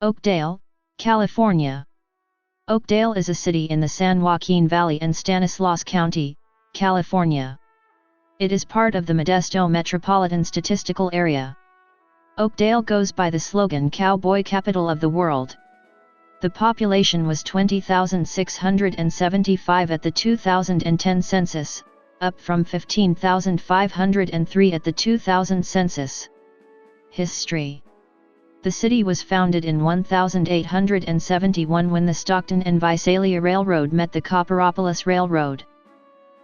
Oakdale, California. Oakdale is a city in the San Joaquin Valley in Stanislaus County, California. It is part of the Modesto Metropolitan Statistical Area. Oakdale goes by the slogan "Cowboy Capital of the World." The population was 20,675 at the 2010 census, up from 15,503 at the 2000 census. History. The city was founded in 1871 when the Stockton and Visalia Railroad met the Copperopolis Railroad.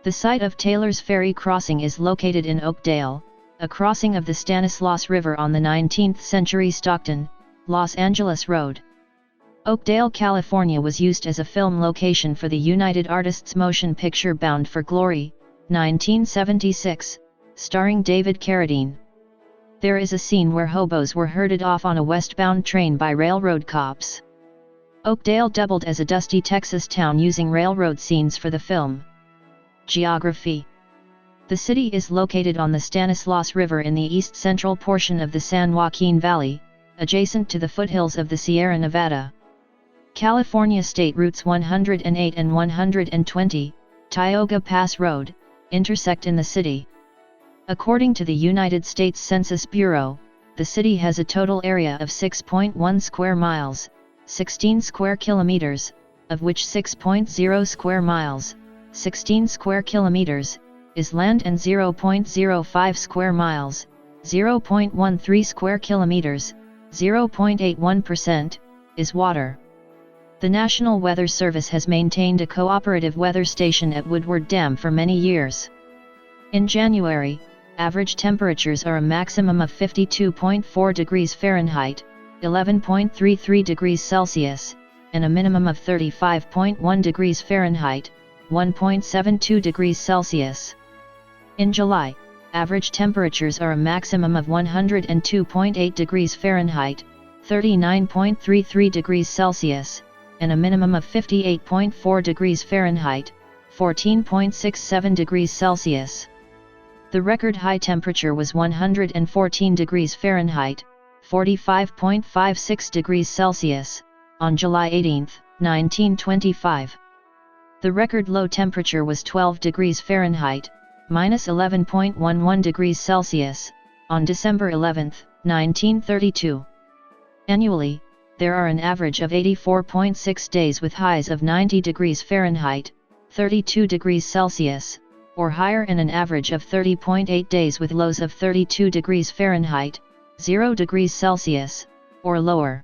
The site of Taylor's Ferry Crossing is located in Oakdale, a crossing of the Stanislaus River on the 19th century Stockton, Los Angeles Road. Oakdale, California was used as a film location for the United Artists motion picture Bound for Glory, 1976, starring David Carradine. There is a scene where hobos were herded off on a westbound train by railroad cops. Oakdale doubled as a dusty Texas town using railroad scenes for the film. Geography. The city is located on the Stanislaus River in the east-central portion of the San Joaquin Valley, adjacent to the foothills of the Sierra Nevada. California State Routes 108 and 120, Tioga Pass Road, intersect in the city. According to the United States Census Bureau, the city has a total area of 6.1 square miles, 16 square kilometers, of which 6.0 square miles, 16 square kilometers, is land and 0.05 square miles, 0.13 square kilometers, 0.81%, is water. The National Weather Service has maintained a cooperative weather station at Woodward Dam for many years. In January, average temperatures are a maximum of 52.4 degrees Fahrenheit, 11.33 degrees Celsius, and a minimum of 35.1 degrees Fahrenheit, 1.72 degrees Celsius. In July, average temperatures are a maximum of 102.8 degrees Fahrenheit, 39.33 degrees Celsius, and a minimum of 58.4 degrees Fahrenheit, 14.67 degrees Celsius. The record high temperature was 114 degrees Fahrenheit, 45.56 degrees Celsius, on July 18, 1925. The record low temperature was 12 degrees Fahrenheit, minus 11.11 degrees Celsius, on December 11, 1932. Annually, there are an average of 84.6 days with highs of 90 degrees Fahrenheit, 32 degrees Celsius, or higher, and an average of 30.8 days with lows of 32 degrees Fahrenheit, 0 degrees Celsius, or lower.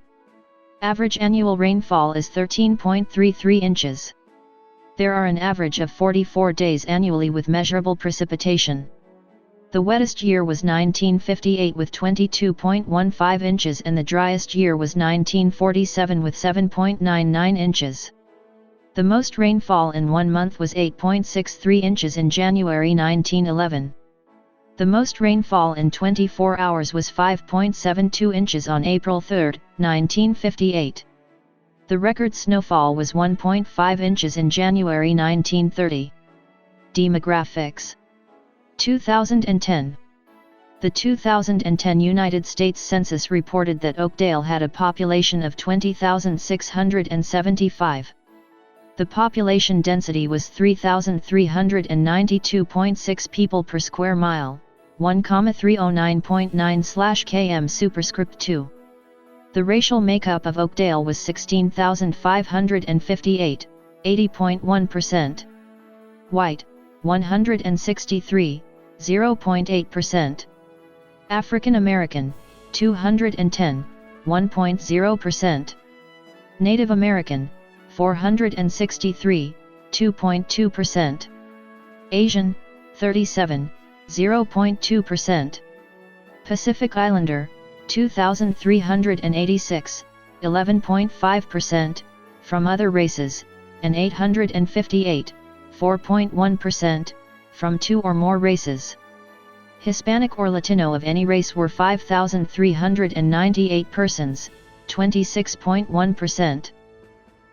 Average annual rainfall is 13.33 inches. There are an average of 44 days annually with measurable precipitation. The wettest year was 1958 with 22.15 inches and the driest year was 1947 with 7.99 inches. The most rainfall in one month was 8.63 inches in January 1911. The most rainfall in 24 hours was 5.72 inches on April 3, 1958. The record snowfall was 1.5 inches in January 1930. Demographics. 2010. The 2010 United States Census reported that Oakdale had a population of 20,675. The population density was 3,392.6 people per square mile, 1,309.9/km superscript 2. The racial makeup of Oakdale was 16,558, 80.1%. White, 163, 0.8%. African American, 210, 1.0%. Native American, 463, 2.2%. Asian, 37, 0.2%. Pacific Islander, 2,386, 11.5%, from other races, and 858, 4.1%, from two or more races. Hispanic or Latino of any race were 5,398 persons, 26.1%.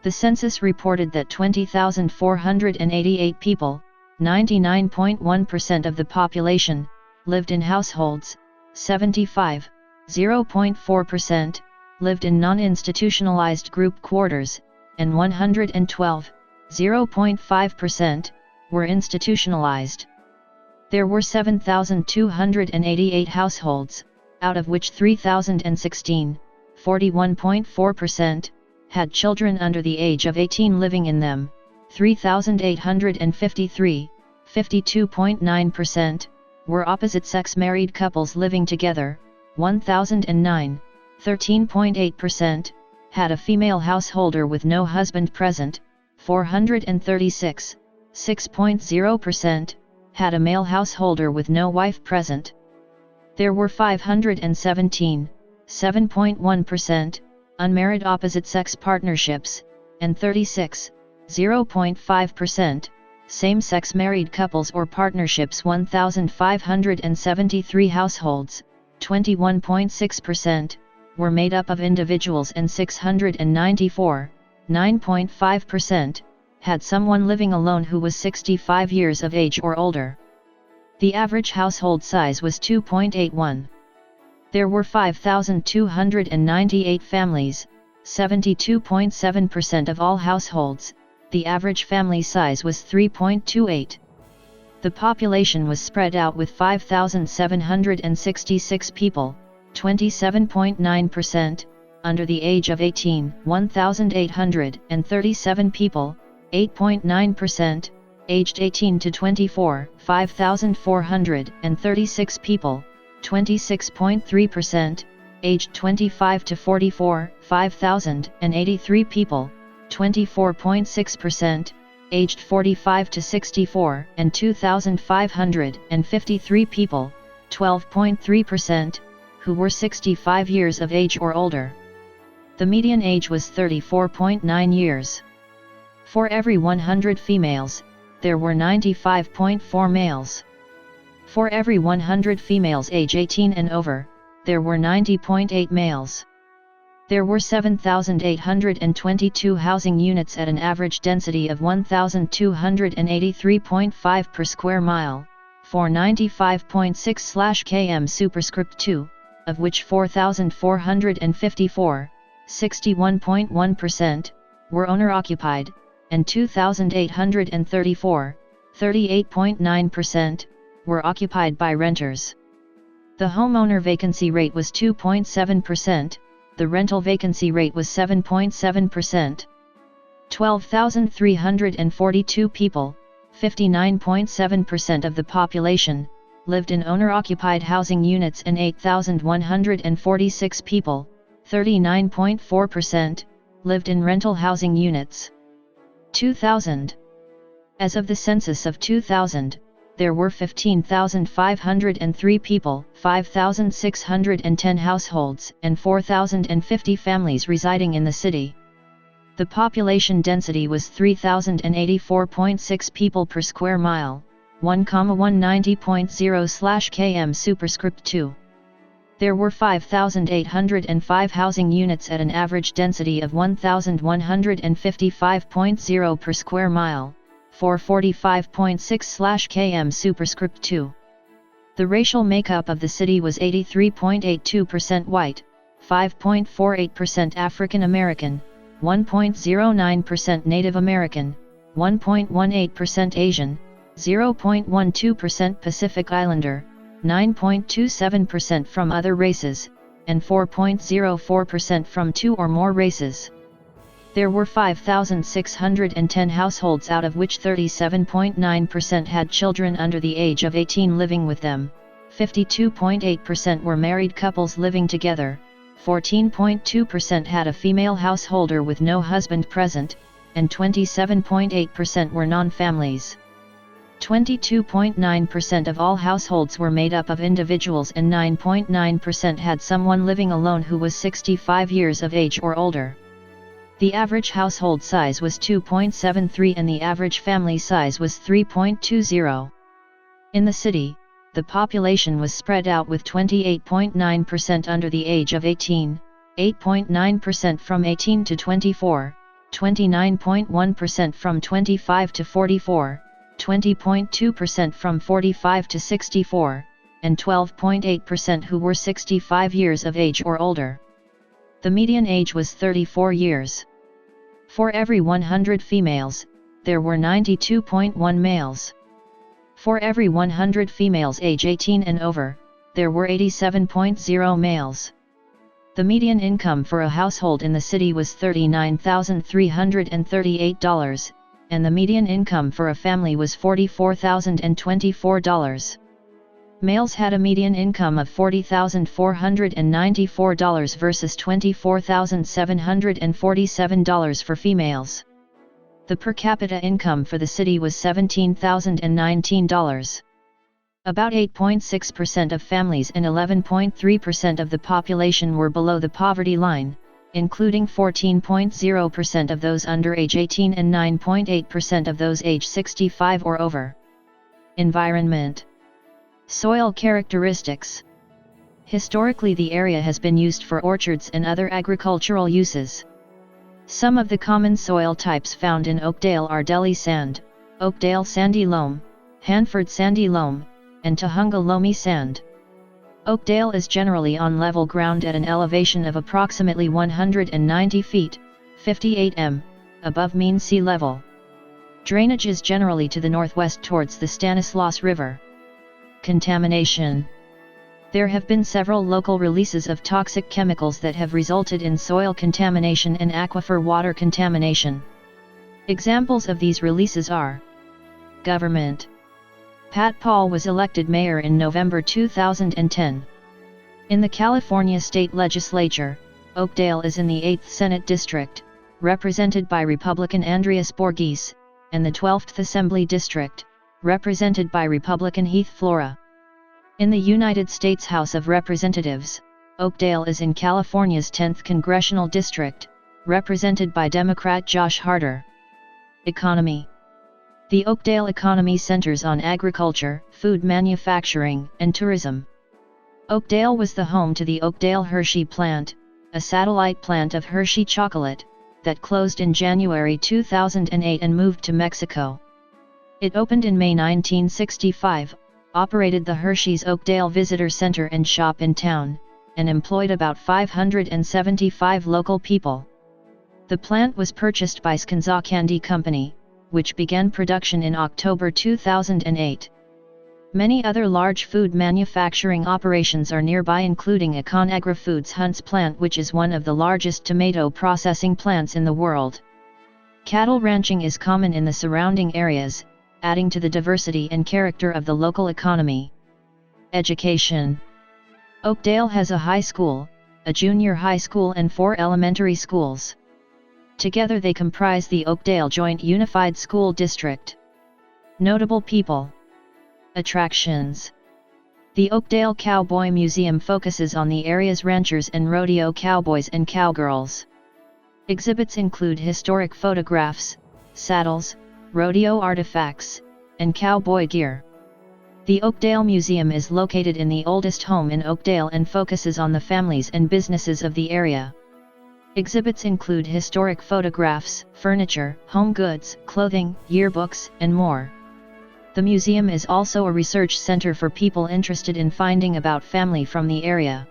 The census reported that 20,488 people, 99.1% of the population, lived in households, 75, 0.4%, lived in non-institutionalized group quarters, and 112, 0.5%, were institutionalized. There were 7,288 households, out of which 3,016, 41.4%, had children under the age of 18 living in them, 3,853, 52.9%, were opposite-sex married couples living together, 1,009, 13.8%, had a female householder with no husband present, 436, 6.0%, had a male householder with no wife present. There were 517, 7.1%, unmarried opposite-sex partnerships, and 36, 0.5%, same-sex married couples or partnerships. 1,573 households, 21.6%, were made up of individuals, and 694, 9.5%, had someone living alone who was 65 years of age or older. The average household size was 2.81. There were 5,298 families, 72.7% of all households. The average family size was 3.28. The population was spread out with 5,766 people, 27.9%, under the age of 18, 1,837 people, 8.9%, aged 18 to 24, 5,436 people, 26.3%, aged 25 to 44, 5,083 people, 24.6%, aged 45 to 64, and 2,553 people, 12.3%, who were 65 years of age or older. The median age was 34.9 years. For every 100 females, there were 95.4 males. For every 100 females age 18 and over, there were 90.8 males. There were 7,822 housing units at an average density of 1,283.5 per square mile, for 95.6/km superscript 2, of which 4,454, 61.1%, were owner-occupied, and 2,834, 38.9%, were occupied by renters. The homeowner vacancy rate was 2.7%, the rental vacancy rate was 7.7%. 12,342 people, 59.7% of the population, lived in owner-occupied housing units, and 8,146 people, 39.4%, lived in rental housing units. 2000. As of the census of 2000, there were 15,503 people, 5,610 households, and 4,050 families residing in the city. The population density was 3,084.6 people per square mile, 1,190.0/km superscript 2. There were 5,805 housing units at an average density of 1,155.0 per square mile, for 45.6/km superscript 2. The racial makeup of the city was 83.82% white, 5.48% African American, 1.09% Native American, 1.18% Asian, 0.12% Pacific Islander, 9.27% from other races, and 4.04% from two or more races. There were 5,610 households, out of which 37.9% had children under the age of 18 living with them, 52.8% were married couples living together, 14.2% had a female householder with no husband present, and 27.8% were non-families. 22.9% of all households were made up of individuals, and 9.9% had someone living alone who was 65 years of age or older. The average household size was 2.73 and the average family size was 3.20. In the city, the population was spread out with 28.9% under the age of 18, 8.9% from 18 to 24, 29.1% from 25 to 44, 20.2% from 45 to 64, and 12.8% who were 65 years of age or older. The median age was 34 years. For every 100 females, there were 92.1 males. For every 100 females age 18 and over, there were 87.0 males. The median income for a household in the city was $39,338, and the median income for a family was $44,024. Males had a median income of $40,494 versus $24,747 for females. The per capita income for the city was $17,019. About 8.6% of families and 11.3% of the population were below the poverty line, including 14.0% of those under age 18 and 9.8% of those age 65 or over. Environment. Soil characteristics. Historically, the area has been used for orchards and other agricultural uses. Some of the common soil types found in Oakdale are Delhi sand, Oakdale sandy loam, Hanford sandy loam, and Tahunga loamy sand. Oakdale is generally on level ground at an elevation of approximately 190 feet, 58 m, above mean sea level. Drainage is generally to the northwest towards the Stanislaus River. Contamination. There have been several local releases of toxic chemicals that have resulted in soil contamination and aquifer water contamination. Examples of these releases are: Government. Pat Paul was elected mayor in November 2010. In the California State Legislature, Oakdale is in the 8th Senate District, represented by Republican Andreas Borges, and the 12th Assembly District, represented by Republican Heath Flora. In the United States House of Representatives, Oakdale is in California's 10th Congressional District, represented by Democrat Josh Harder. Economy. The Oakdale economy centers on agriculture, food manufacturing, and tourism. Oakdale was the home to the Oakdale Hershey plant, a satellite plant of Hershey chocolate, that closed in January 2008 and moved to Mexico. It opened in May 1965, operated the Hershey's Oakdale Visitor Center and shop in town, and employed about 575 local people. The plant was purchased by Skanza Candy Company, which began production in October 2008. Many other large food manufacturing operations are nearby, including Conagra Foods Hunts plant, which is one of the largest tomato processing plants in the world. Cattle ranching is common in the surrounding areas, adding to the diversity and character of the local economy. Education. Oakdale has a high school, a junior high school, and 4 elementary schools. Together they comprise the Oakdale Joint Unified School District. Notable people. Attractions. The Oakdale Cowboy Museum focuses on the area's ranchers and rodeo cowboys and cowgirls. Exhibits include historic photographs, saddles, rodeo artifacts, and cowboy gear. The Oakdale Museum is located in the oldest home in Oakdale and focuses on the families and businesses of the area. Exhibits include historic photographs, furniture, home goods, clothing, yearbooks, and more. The museum is also a research center for people interested in finding about family from the area.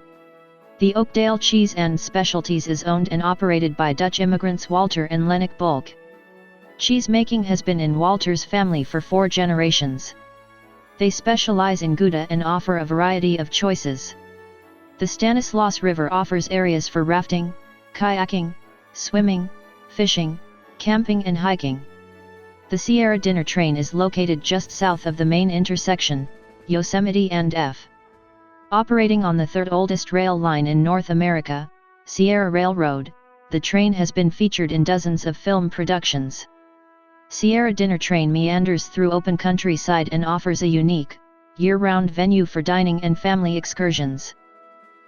The Oakdale Cheese and Specialties is owned and operated by Dutch immigrants Walter and Lennox Bulk. Cheesemaking has been in Walter's family for 4 generations. They specialize in Gouda and offer a variety of choices. The Stanislaus River offers areas for rafting, kayaking, swimming, fishing, camping and hiking. The Sierra Dinner Train is located just south of the main intersection, Yosemite and F. Operating on the 3rd oldest rail line in North America, Sierra Railroad, the train has been featured in dozens of film productions. Sierra Dinner Train meanders through open countryside and offers a unique, year-round venue for dining and family excursions.